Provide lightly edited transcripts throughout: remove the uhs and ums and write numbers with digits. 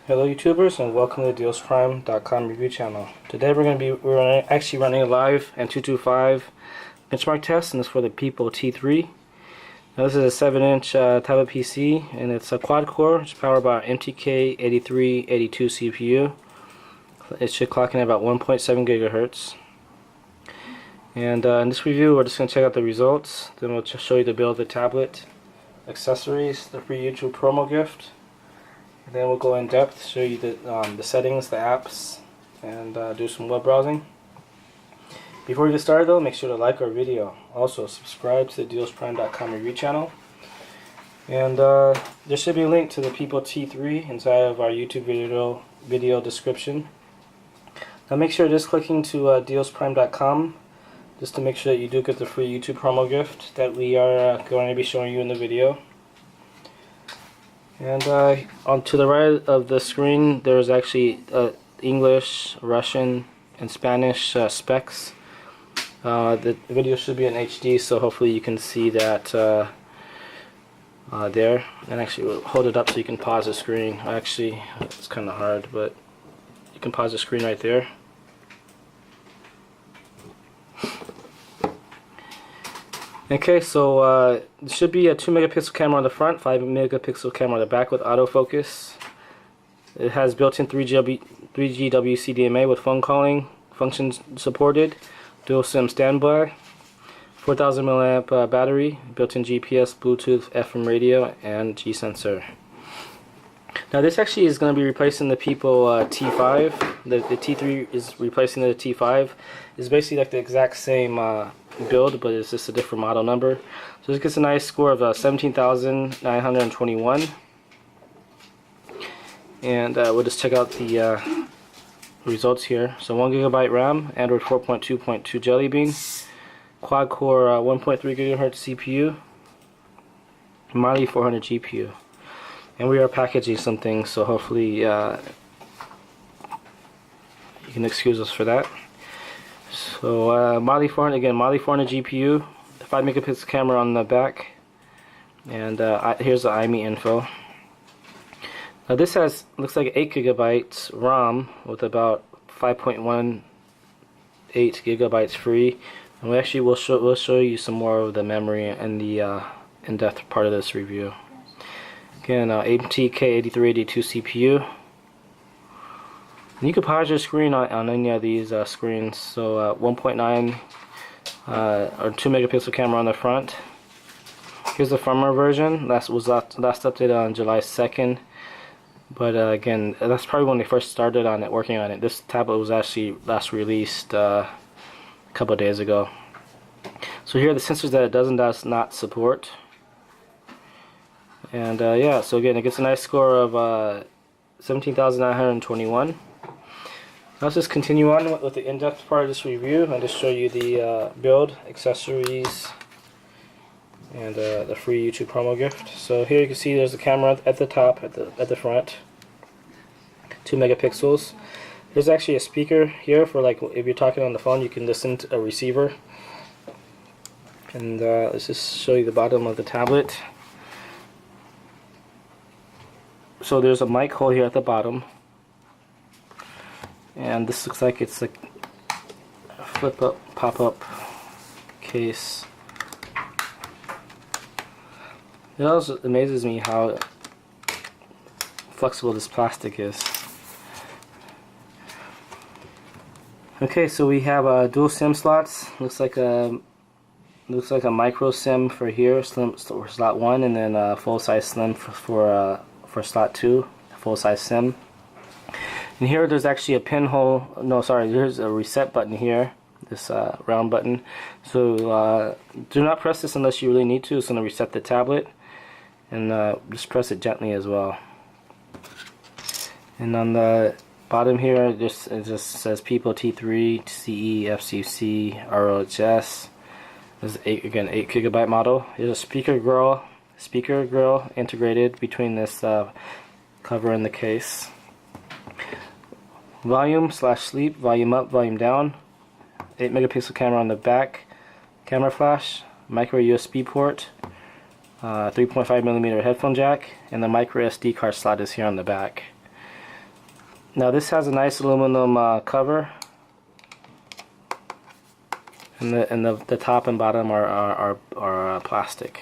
Hello YouTubers, and welcome to dealsprime.com review channel. Today we're actually running a live and 225 benchmark test, and it's for the PIPO T3. Now this is a 7-inch tablet PC, and it's a quad core. It's powered by MTK8382 CPU. It should clock in at about 1.7 gigahertz. And in this review, we're just going to check out the results. Then we'll just show you the build of the tablet, accessories, the free YouTube promo gift. And then we'll go in depth, show you the settings, the apps, and do some web browsing. Before we get started though, make sure to like our video. Also subscribe to the dealsprime.com review channel. And there should be a link to the PIPO T3 inside of our YouTube video description. Now make sure just clicking to dealsprime.com just to make sure that you do get the free YouTube promo gift that we are going to be showing you in the video. And on to the right of the screen, there's actually English, Russian, and Spanish specs. The video should be in HD, so hopefully you can see that there. And actually, we'll hold it up so you can pause the screen. Actually, it's kind of hard, but you can pause the screen right there. Okay, so it should be a 2 megapixel camera on the front, 5 megapixel camera on the back with autofocus. It has built-in 3G WCDMA with phone calling functions supported, dual SIM standby, 4000 mAh battery, built-in GPS, Bluetooth, FM radio, and G sensor. Now this actually is going to be replacing the PIPO T5. The T3 is replacing the T5. It's basically like the exact same build, but it's just a different model number. So this gets a nice score of 17,921. And we'll just check out the results here. So 1 gigabyte RAM, Android 4.2.2 Jelly Bean, quad core 1.3 gigahertz CPU, Mali 400 GPU. And we are packaging some things, so hopefully you can excuse us for that. So Mali 400, again, Mali 400 GPU, 5 megapixel camera on the back, and here's the IMEI info. Now this looks like 8 gigabytes ROM with about 5.18 gigabytes free, and we'll show you some more of the memory and the in-depth part of this review. Again, MTK8382 CPU. And you can pause your screen on any of these screens. So 1.9 or 2 megapixel camera on the front. Here's the firmware version. That was last updated on July 2nd. But again, that's probably when they first started on it, working on it. This tablet was actually last released a couple of days ago. So here are the sensors that it does not support. And yeah, so again, it gets a nice score of 17,921. Let's just continue on with the in-depth part of this review and just show you the build, accessories, and the free YouTube promo gift. So here you can see there's the camera at the top, at the front, 2 megapixels. There's actually a speaker here for, like, if you're talking on the phone, you can listen to a receiver. And let's just show you the bottom of the tablet. So there's a mic hole here at the bottom, and this looks like it's like a flip-up, pop-up case. It also amazes me how flexible this plastic is. Okay, so we have dual SIM slots. Looks like a micro SIM for here, for slot 1, and then a full-size SIM for slot 2, full-size SIM. And here there's actually a pinhole. No, sorry, there's a reset button here, this round button. So do not press this unless you really need to. It's going to reset the tablet, and just press it gently as well. And on the bottom here, it just says PIPO T3 CE FCC ROHS. This is again 8 gigabyte model. Here's a speaker grill integrated between this cover and the case. Volume/sleep, volume up, volume down. 8 megapixel camera on the back. Camera flash, micro USB port, 3.5mm headphone jack, and the micro SD card slot is here on the back. Now this has a nice aluminum cover, and the top and bottom are plastic.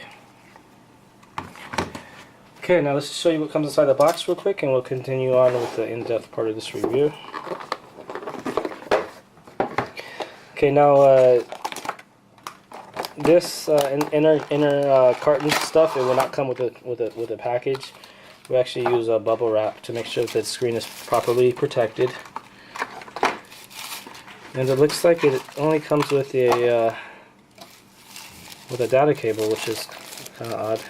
Okay, now let's show you what comes inside the box real quick, and we'll continue on with the in-depth part of this review. Okay, now this inner carton stuff, it will not come with a package. We actually use a bubble wrap to make sure that the screen is properly protected. And it looks like it only comes with a data cable, which is kind of odd.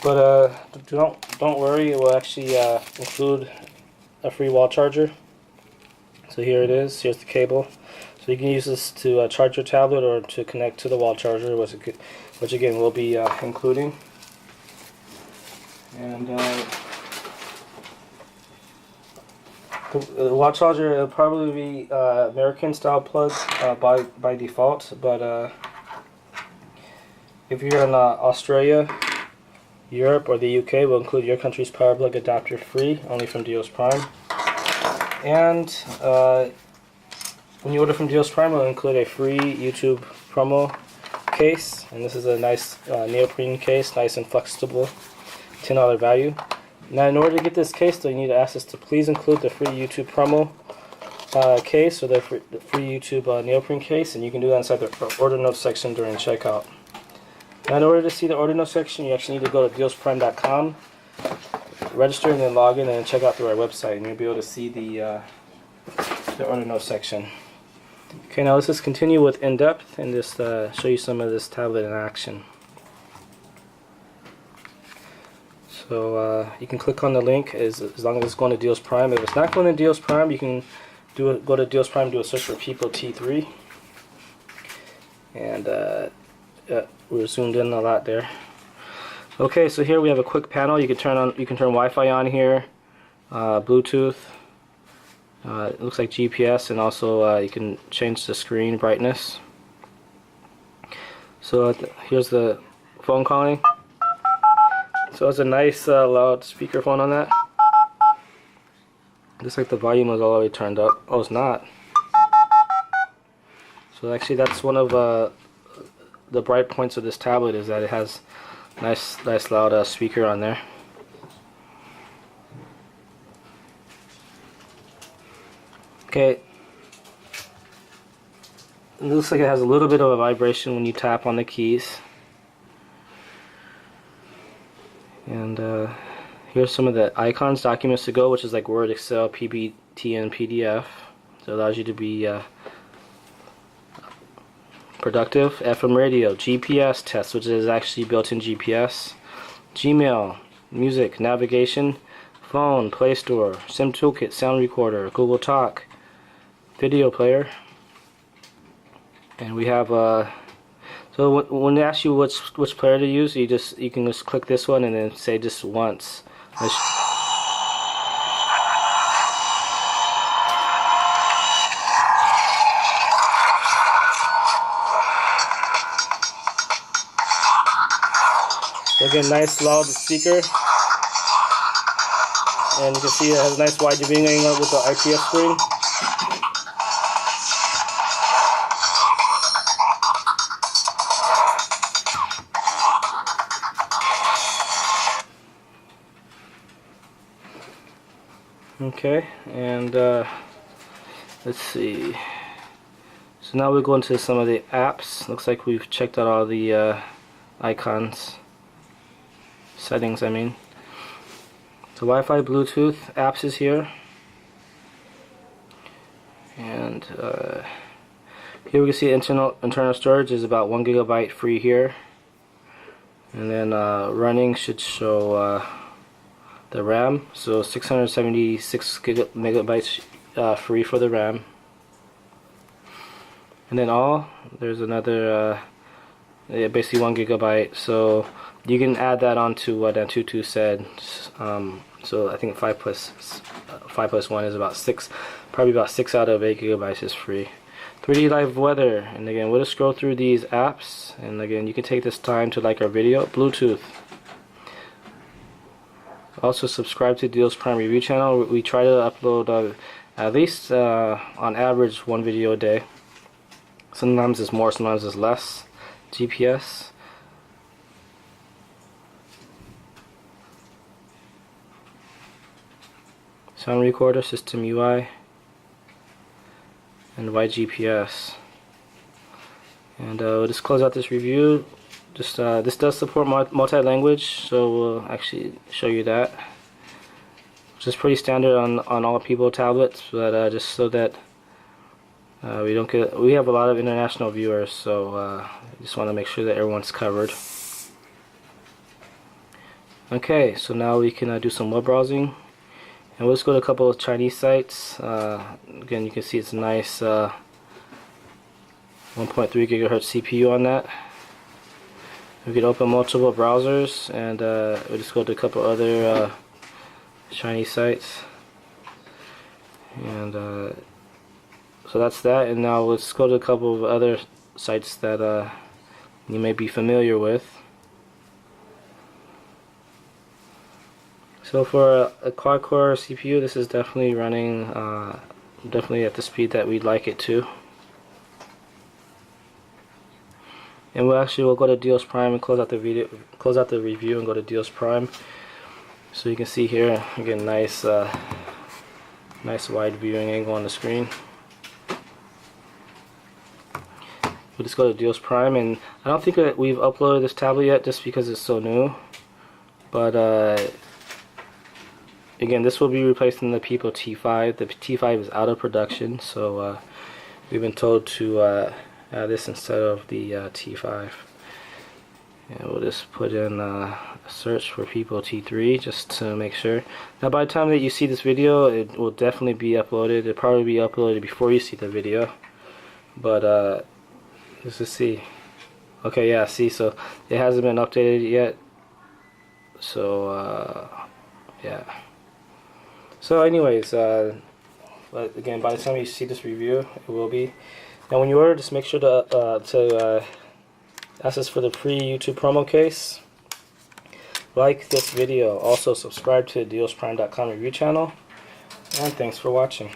But don't worry, it will actually include a free wall charger. So here it is. Here's the cable. So you can use this to charge your tablet or to connect to the wall charger, which again we'll be including. And the wall charger will probably be American style plug by default, but if you're in Australia, Europe, or the UK, we'll include your country's power plug adapter free, only from Dios Prime. And when you order from Dios Prime, we'll include a free YouTube promo case, and this is a nice neoprene case, nice and flexible, $10 value. Now, in order to get this case, though, you need to ask us to please include the free YouTube promo case, or the free YouTube neoprene case, and you can do that inside the order notes section during checkout. Now, in order to see the order notes section, you actually need to go to diosprime.com, register, and then log in and check out through our website, and you'll be able to see the order notes section. Okay, now let's just continue with in-depth and just show you some of this tablet in action. So you can click on the link as long as it's going to Dios Prime. If it's not going to Dios Prime, you can go to Dios Prime, do a search for PIPO T3, and we're zoomed in a lot there. Okay, so here we have a quick panel. You can turn Wi-Fi on here, Bluetooth. It looks like GPS, and also you can change the screen brightness. So here's the phone calling. So it's a nice loud speakerphone on that. Looks like the volume was all the way turned up. Oh, it's not. So actually, that's one of the bright points of this tablet, is that it has nice loud speaker on there. Okay. It looks like it has a little bit of a vibration when you tap on the keys. And here's some of the icons, documents to go, which is like Word, Excel, PPT, and PDF. So it allows you to be productive. FM radio, GPS test, which is actually built-in GPS. Gmail, music, navigation, phone, Play Store, SIM toolkit, sound recorder, Google Talk, video player. And we have so when they ask you which player to use, you can just click this one and then say just once. Again, nice loud speaker, and you can see it has a nice wide viewing angle with the IPS screen. Okay, and let's see. So now we'll go into some of the apps. Looks like we've checked out all the icons, settings I mean. So Wi-Fi, Bluetooth, apps is here. And here we can see internal storage is about 1 GB free here. And then running should show the RAM, so 676 megabytes free for the RAM. And then there's another basically 1 GB, so you can add that onto what Antutu said. So I think 5 plus 1 is about 6, probably about 6 out of 8 GB is free. 3D live weather, and again we'll just scroll through these apps, and again you can take this time to like our video. Bluetooth, Also subscribe to Deals Prime review channel. We try to upload at least on average 1 video a day. Sometimes it's more, sometimes it's less. GPS. Sound recorder, system UI, and YGPS. And we'll just close out this review. Just this does support multi-language, so we'll actually show you that, which is pretty standard on all PIPO tablets, but just so that we have a lot of international viewers, so just want to make sure that everyone's covered. Okay, so now we can do some web browsing, and we'll just go to a couple of Chinese sites. Again, you can see it's a nice 1.3 gigahertz CPU on that. We can open multiple browsers, and we'll just go to a couple other Chinese sites, and so that's that. And now let's go to a couple of other sites that you may be familiar with. So for a quad core CPU, this is definitely running definitely at the speed that we'd like it to. And we'll go to Deals Prime and close out the review and go to Deals Prime. So you can see here again, nice wide viewing angle on the screen. We'll just go to Deals Prime, and I don't think that we've uploaded this tablet yet just because it's so new. But again, this will be replacing the PIPO T5. The T5 is out of production, so we've been told to add this instead of the T5. And we'll just put in a search for PIPO T3 just to make sure. Now by the time that you see this video, it will definitely be uploaded. It'll probably be uploaded before you see the video. But let's just see. Okay, yeah, see, so it hasn't been updated yet. So yeah. So anyways, but again, by the time you see this review, it will be. Now when you order, just make sure to ask us for the free YouTube promo case. Like this video. Also subscribe to the dealsprime.com review channel. And thanks for watching.